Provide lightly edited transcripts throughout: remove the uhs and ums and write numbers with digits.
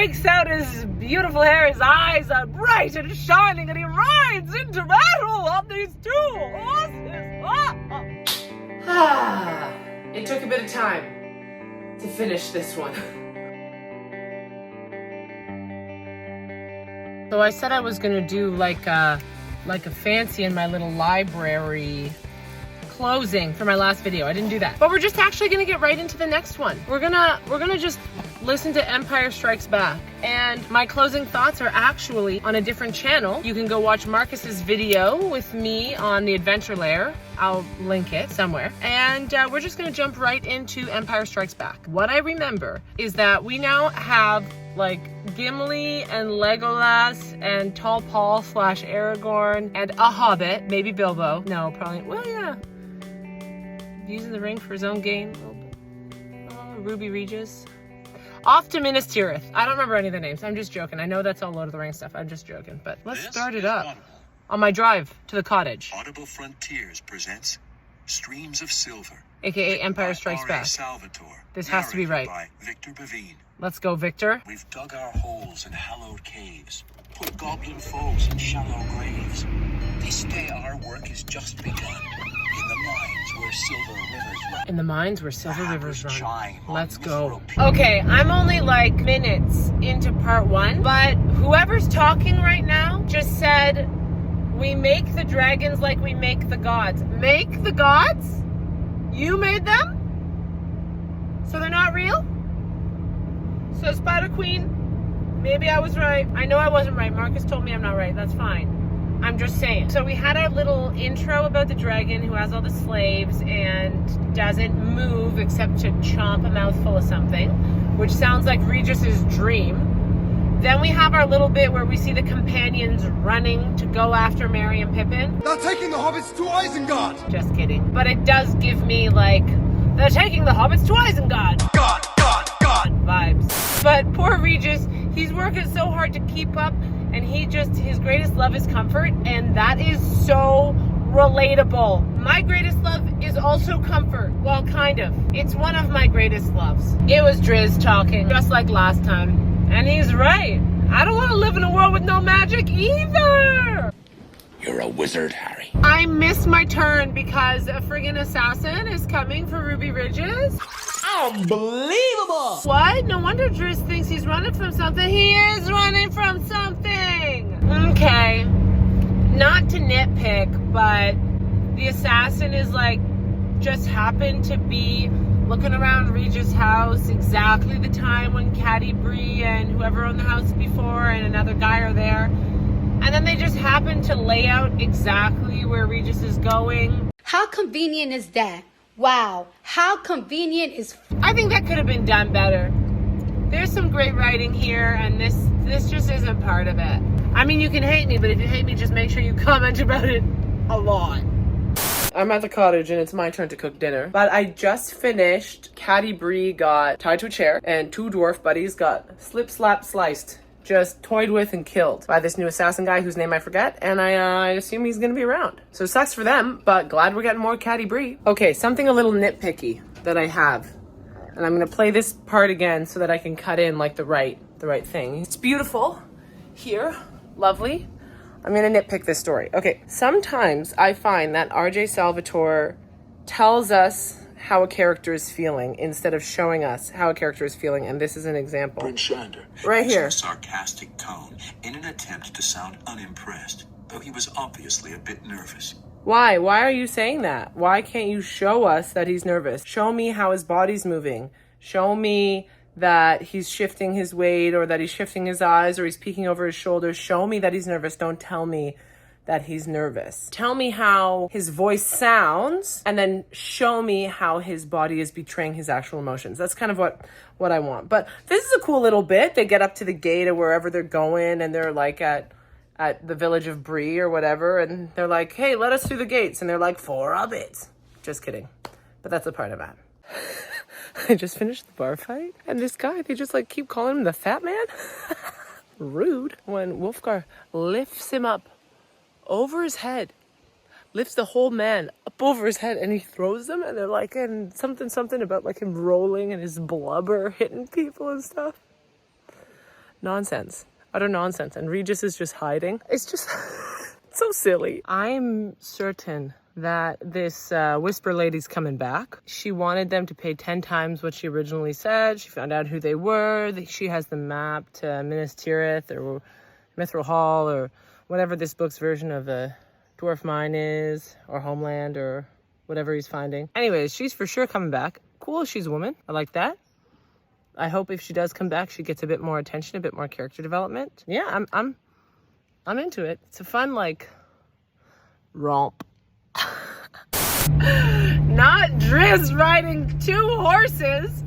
rakes out his beautiful hair, his eyes are bright and shining, and he rides into battle on these two horses. It took a bit of time to finish this one. So I said I was gonna do like a fancy in my little library closing for my last video. I didn't do that. But we're just actually gonna get right into the next one. We're gonna just listen to Empire Strikes Back. And my closing thoughts are actually on a different channel. You can go watch Marcus's video with me on the Adventure Lair. I'll link it somewhere. And we're just gonna jump right into Empire Strikes Back. What I remember is that we now have like Gimli and Legolas and Tall Paul / Aragorn and a Hobbit, maybe Bilbo. No, probably, well, yeah. Using the ring for his own gain. Oh, Ruby Regis. Off to Minas Tirith. I don't remember any of the names. I'm just joking. I know that's all Lord of the Rings stuff. I'm just joking. But let's start it up. On my drive to the cottage. Audible Frontiers presents Streams of Silver. AKA Empire Strikes Back. Salvatore. This has to be right. By Victor Bavine. Let's go, Victor. We've dug our holes in hallowed caves, put goblin foes in shallow graves. This day our work is just begun. In the mines where silver rivers run. In the mines where silver rivers run. Let's go. Okay, I'm only like minutes into part 1, but whoever's talking right now just said, we make the dragons like we make the gods. Make the gods? You made them? So they're not real? So Spider Queen, maybe I was right. I know I wasn't right. Marcus told me I'm not right. That's fine. I'm just saying. So we had our little intro about the dragon who has all the slaves and doesn't move except to chomp a mouthful of something, which sounds like Regis's dream. Then we have our little bit where we see the companions running to go after Merry and Pippin. They're taking the hobbits to Isengard! Just kidding. But it does give me like, they're taking the hobbits to Isengard! God Vibes. But poor Regis, he's working so hard to keep up, and his greatest love is comfort, and that is so relatable. My greatest love is also comfort. Well, kind of. It's one of my greatest loves. It was Drizzt talking, just like last time. And he's right. I don't want to live in a world with no magic either! You're a wizard, Harry. I missed my turn because a friggin' assassin is coming for Ruby Ridges. Unbelievable! What? No wonder Drizzt thinks he's running from something. He is running from something! Okay. Not to nitpick, but the assassin is like, just happened to be looking around Regis' house exactly the time when Caddy Bree and whoever owned the house before and another guy are there. And then they just happen to lay out exactly where Regis is going. How convenient is that? Wow, how convenient is... I think that could have been done better. There's some great writing here, and this just isn't part of it. I mean, you can hate me, but if you hate me, just make sure you comment about it a lot. I'm at the cottage, and it's my turn to cook dinner. But I just finished. Caddy Bree got tied to a chair, and 2 dwarf buddies got slip, slap, sliced. Just toyed with and killed by this new assassin guy whose name I forget, and I assume he's gonna be around. So sucks for them, but glad we're getting more Caddy Bree. Okay, something a little nitpicky that I have, and I'm gonna play this part again so that I can cut in like the right thing. It's beautiful here, lovely. I'm gonna nitpick this story. Okay, sometimes I find that RJ Salvatore tells us how a character is feeling instead of showing us how a character is feeling, and this is an example. Bryn Shander. Right here. A sarcastic tone in an attempt to sound unimpressed, though he was obviously a bit nervous. Why? Why are you saying that? Why can't you show us that he's nervous? Show me how his body's moving. Show me that he's shifting his weight or that he's shifting his eyes or he's peeking over his shoulders. Show me that he's nervous. Don't tell me that he's nervous. Tell me how his voice sounds and then show me how his body is betraying his actual emotions. That's kind of what I want. But this is a cool little bit. They get up to the gate or wherever they're going and they're like at the village of Bree or whatever, and they're like, hey, let us through the gates. And they're like, 4 hobbits. Just kidding. But that's a part of that. I just finished the bar fight and this guy, they just like keep calling him the fat man. Rude. When Wolfgar lifts him up over his head, lifts the whole man up over his head, and he throws them, and they're like, and something about like him rolling and his blubber hitting people and stuff. Nonsense. Utter nonsense. And Regis is just hiding. It's just so silly. I'm certain that this Whisper lady's coming back. She wanted them to pay 10 times what she originally said. She found out who they were. She has the map to Minas Tirith or Mithril Hall or whatever this book's version of a dwarf mine is, or homeland, or whatever he's finding. Anyways, she's for sure coming back. Cool, she's a woman. I like that. I hope if she does come back, she gets a bit more attention, a bit more character development. Yeah, I'm into it. It's a fun, like, romp. Not Drizzt riding 2 horses.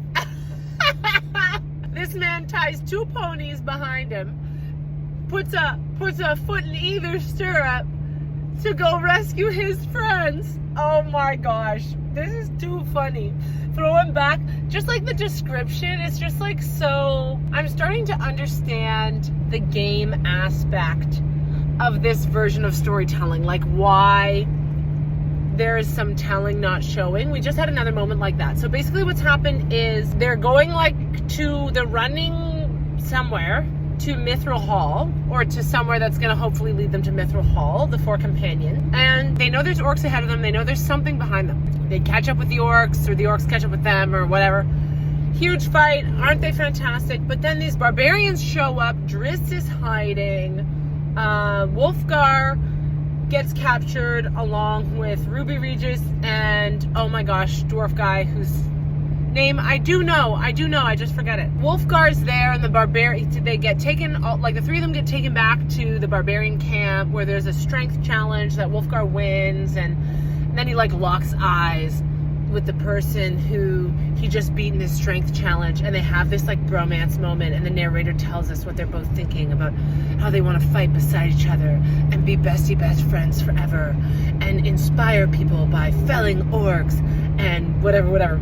This man ties 2 ponies behind him, puts a foot in either stirrup to go rescue his friends. Oh my gosh, this is too funny. Throwing back, just like the description, it's just like so. I'm starting to understand the game aspect of this version of storytelling, like why there is some telling not showing. We just had another moment like that. So basically what's happened is they're going they're running somewhere to Mithril Hall, or to somewhere that's going to hopefully lead them to Mithril Hall, the 4 companion. And they know there's orcs ahead of them. They know there's something behind them. They catch up with the orcs, or the orcs catch up with them, or whatever. Huge fight. Aren't they fantastic? But then these barbarians show up. Drizzt is hiding. Wolfgar gets captured along with Ruby Regis and, oh my gosh, dwarf guy whose name I do know, I just forget it. Wolfgar's there, and the barbarian, they get taken, like the 3 of them get taken back to the barbarian camp where there's a strength challenge that Wolfgar wins, and then he like locks eyes with the person who he just beat in this strength challenge, and they have this like bromance moment, and the narrator tells us what they're both thinking about how they want to fight beside each other and be best friends forever and inspire people by felling orcs and whatever.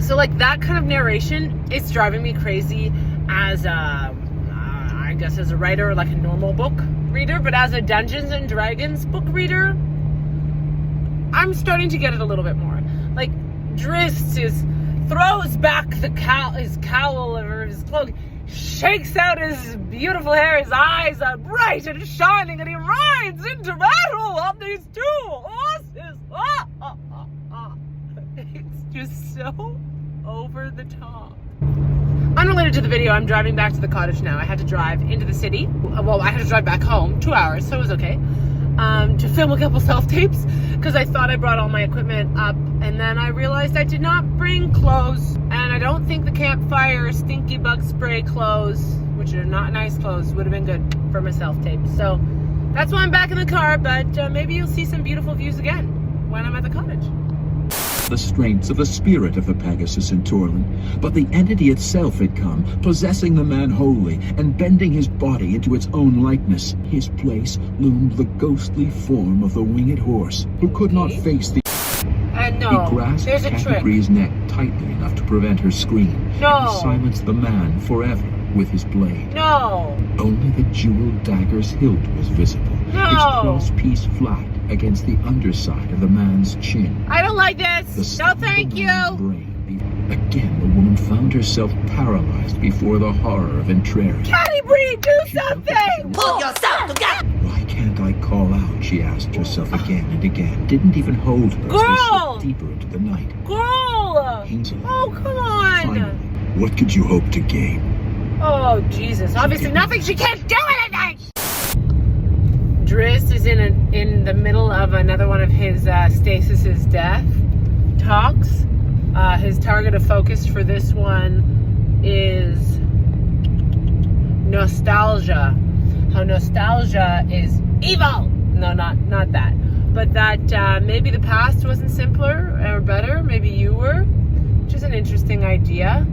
So like that kind of narration, it's driving me crazy as I guess as a writer, like a normal book reader, but as a Dungeons and Dragons book reader, I'm starting to get it a little bit more. Like Drizzt throws back his cowl or his cloak, shakes out his beautiful hair, his eyes are bright and shining, and he rides into battle on these 2 horses. It's just so over the top. Unrelated to the video, I'm driving back to the cottage now. I had to drive into the city. Well, I had to drive back home, 2 hours, so it was okay. To film a couple self-tapes, because I thought I brought all my equipment up, and then I realized I did not bring clothes, and I don't think the campfire stinky bug spray clothes, which are not nice clothes, would have been good for my self-tape. So that's why I'm back in the car, but maybe you'll see some beautiful views again when I'm at the cottage. The strengths of the spirit of the Pegasus in Torlin, but the entity itself had come, possessing the man wholly, and bending his body into its own likeness. His place loomed the ghostly form of the winged horse, who could not face the... No, he grasped there's a trick. Catagree's neck tightly enough to prevent her scream. No. And silenced the man forever with his blade. No. Only the jeweled dagger's hilt was visible, No. its cross-piece flat against the underside of the man's chin. I don't like this. No, thank you. Again, the woman found herself paralyzed before the horror of Entreri. Catagre, do something! Pull yourself together! Why can't I call out? She asked herself again and again. Didn't even hold her as they Girl! slipped deeper into the night. Girl! Ainsley. Oh, come on! Finally, what could you hope to gain? Oh, Jesus. Obviously nothing. She can't do anything! Drizzt is in the middle of another one of his Stasis's death talks. His target of focus for this one is nostalgia. How nostalgia is evil. No, not that. But that maybe the past wasn't simpler or better. Maybe you were, which is an interesting idea.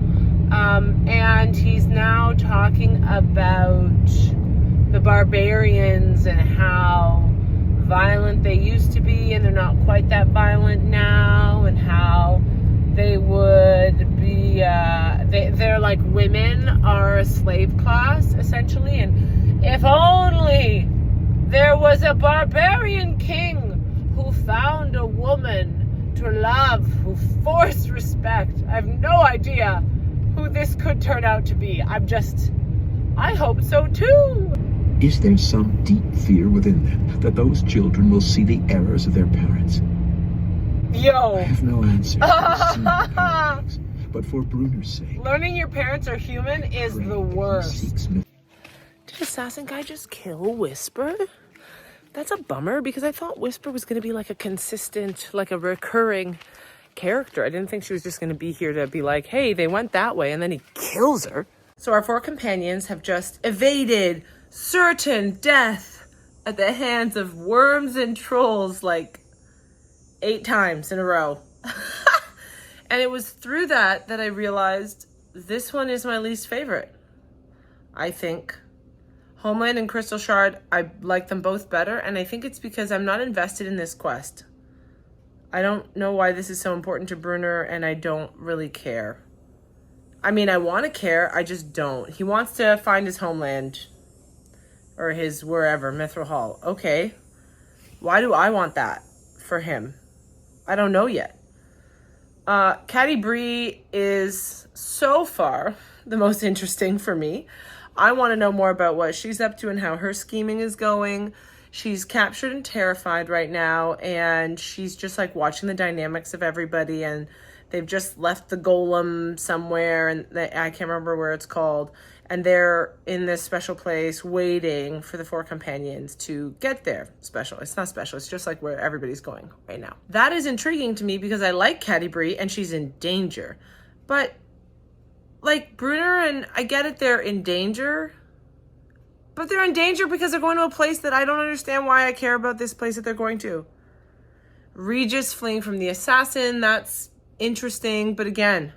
And he's now talking about the barbarians and how violent they used to be, and they're not quite that violent now, and how they would be, they're like women are a slave class, essentially, and if only there was a barbarian king who found a woman to love, who forced respect. I have no idea who this could turn out to be. I'm just I hope so too. Is there some deep fear within them that those children will see the errors of their parents? Yo. I have no answer for the scene paradox, but for Bruner's sake, Learning your parents are human is pray the that he worst. seeks me. Did Assassin Guy just kill Whisper? That's a bummer because I thought Whisper was going to be like a consistent, like a recurring character. I didn't think she was just going to be here to be like, hey, they went that way, and then he kills her. So our 4 companions have just evaded certain death at the hands of worms and trolls like 8 times in a row. And it was through that I realized this one is my least favorite. I think Homeland and Crystal Shard, I like them both better, and I think it's because I'm not invested in this quest. I don't know why this is so important to Bruner, and I don't really care. I mean, I want to care, I just don't. He wants to find his homeland, or his wherever, Mithril Hall. Okay, why do I want that for him? I don't know yet. Caddy Bree is so far the most interesting for me. I want to know more about what she's up to and how her scheming is going. She's captured and terrified right now, and she's just like watching the dynamics of everybody, and they've just left the golem somewhere, and I can't remember where it's called, and they're in this special place waiting for the 4 companions to get there. Special. It's not special. It's just like where everybody's going right now. That is intriguing to me because I like Caddy Bree, and she's in danger. But like Bruner, and I get it, they're in danger, but they're in danger because they're going to a place that I don't understand why I care about this place that they're going to. Regis fleeing from the assassin, that's interesting, but again,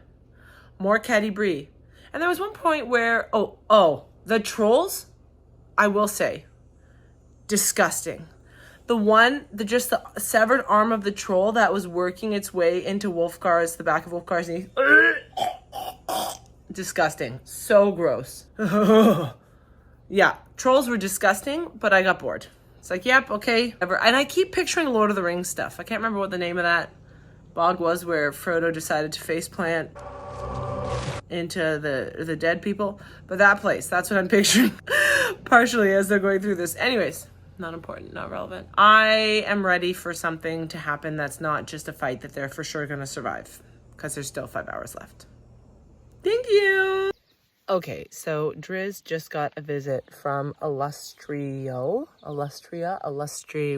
more Caddy Bree. And there was one point where, the trolls, I will say, disgusting. The severed arm of the troll that was working its way into the back of Wolfgar's knee. Disgusting. So gross. Yeah, trolls were disgusting, but I got bored. It's like, yep, okay. And I keep picturing Lord of the Rings stuff. I can't remember what the name of that bog was where Frodo decided to faceplant into the dead people. But that place, that's what I'm picturing partially as they're going through this. Anyways, not important, not relevant. I am ready for something to happen that's not just a fight that they're for sure going to survive, because there's still 5 hours left. Thank you. Okay, so Drizzt just got a visit from Illustri,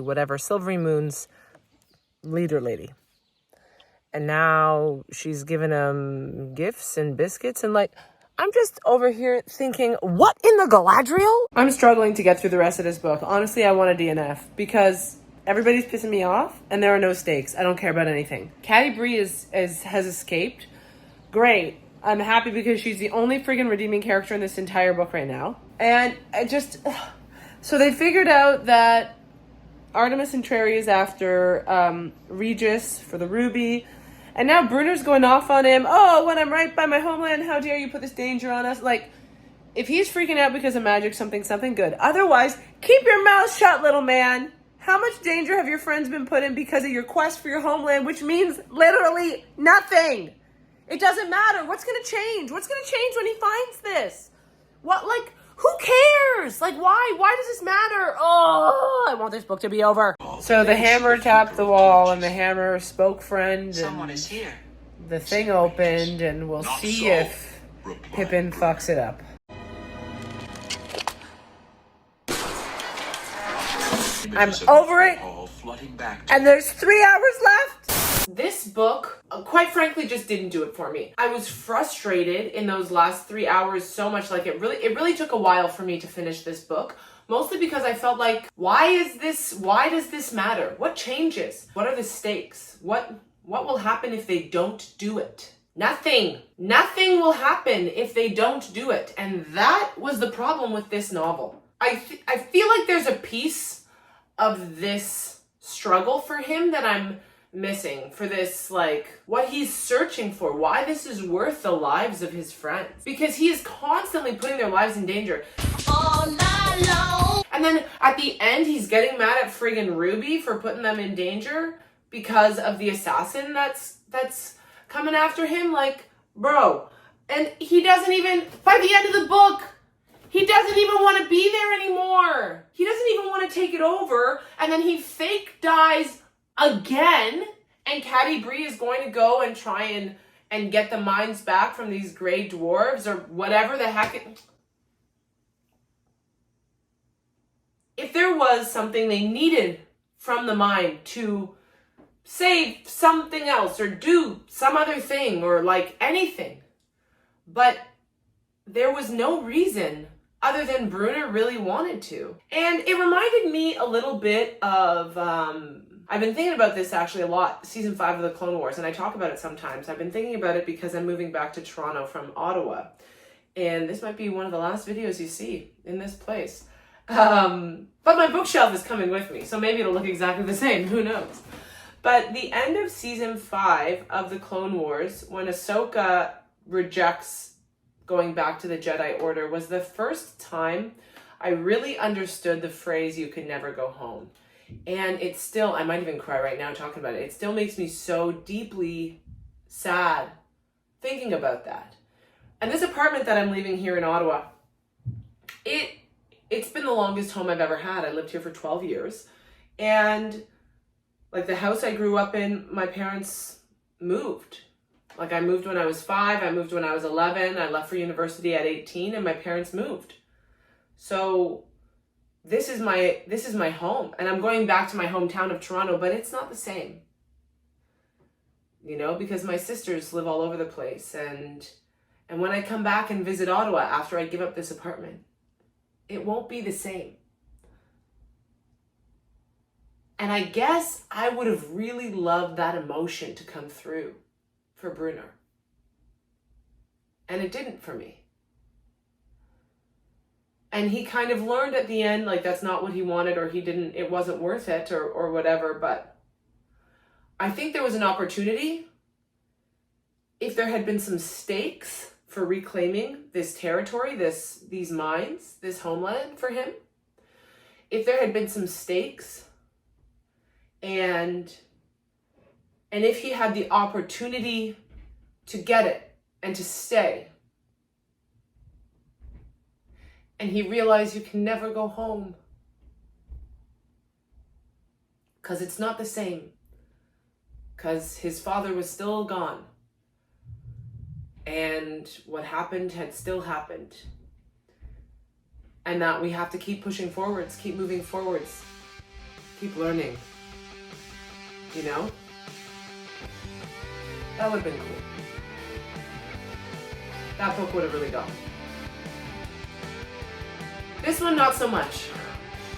whatever, Silvery Moon's leader lady. And now she's giving him gifts and biscuits, and like, I'm just over here thinking, what in the Galadriel? I'm struggling to get through the rest of this book. Honestly, I want a DNF because everybody's pissing me off and there are no stakes. I don't care about anything. Caddy Bree has escaped. Great. I'm happy because she's the only friggin' redeeming character in this entire book right now. And I just... So they figured out that Artemis Entreri is after Regis for the ruby. And now Bruner's going off on him. Oh, when I'm right by my homeland, how dare you put this danger on us? Like, if he's freaking out because of magic, something, good. Otherwise, keep your mouth shut, little man. How much danger have your friends been put in because of your quest for your homeland, which means literally nothing? It doesn't matter. What's going to change? What's going to change when he finds this? What, like, who cares? Like, why? Why does this matter? Oh, I want this book to be over. So the hammer tapped the wall, and the hammer spoke friend, Someone is here. The thing opened, and we'll see if Pippin fucks it up. I'm over it, and there's 3 hours left. This book, quite frankly, just didn't do it for me. I was frustrated in those last 3 hours so much. Like, it really took a while for me to finish this book. Mostly because I felt like, why does this matter? What changes? What are the stakes? What will happen if they don't do it? Nothing. Nothing will happen if they don't do it. And that was the problem with this novel. I feel like there's a piece of this struggle for him that I'm missing, for this, like, what he's searching for, why this is worth the lives of his friends, because he is constantly putting their lives in danger all night long. And then at the end he's getting mad at friggin' Ruby for putting them in danger because of the assassin that's coming after him. Like, bro. And he doesn't even, by the end of the book, he doesn't doesn't even want to be there anymore. He doesn't even want to take it over. And then he fake dies again. And Caddy Bree is going to go and try and get the minds back from these gray dwarves or whatever the heck. If there was something they needed from the mind to save something else or do some other thing or like anything, but there was no reason other than Bruner really wanted to. And it reminded me a little bit of, I've been thinking about this actually a lot, season 5 of the Clone Wars, and I talk about it sometimes. I've been thinking about it because I'm moving back to Toronto from Ottawa. And this might be one of the last videos you see in this place. But my bookshelf is coming with me, so maybe it'll look exactly the same, who knows. But the end of season 5 of the Clone Wars, when Ahsoka rejects going back to the Jedi Order, was the first time I really understood the phrase, you can never go home. And it's still, I might even cry right now talking about it. It still makes me so deeply sad thinking about that. And this apartment that I'm leaving here in Ottawa, it's been the longest home I've ever had. I lived here for 12 years. And like the house I grew up in, my parents moved. Like I moved when I was 5, I moved when I was 11, I left for university at 18, and my parents moved. So this is my home, and I'm going back to my hometown of Toronto, but it's not the same. You know, because my sisters live all over the place, and when I come back and visit Ottawa after I give up this apartment, it won't be the same. And I guess I would have really loved that emotion to come through for Bruner. And it didn't for me. And he kind of learned at the end, like that's not what he wanted, or it wasn't worth it, or whatever. But I think there was an opportunity, if there had been some stakes for reclaiming this territory, these mines, this homeland for him. If there had been some stakes, and if he had the opportunity to get it and to stay, and he realized you can never go home because it's not the same, because his father was still gone and what happened had still happened, and that we have to keep pushing forwards, keep moving forwards, keep learning, you know? That would have been cool. That book would have really gone. This one, not so much.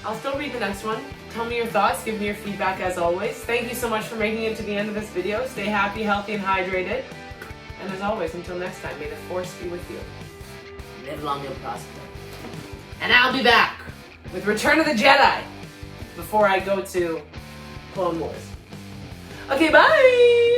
I'll still read the next one. Tell me your thoughts. Give me your feedback as always. Thank you so much for making it to the end of this video. Stay happy, healthy, and hydrated. And as always, until next time, may the Force be with you. Live long and prosper. And I'll be back with Return of the Jedi before I go to Clone Wars. Okay, bye!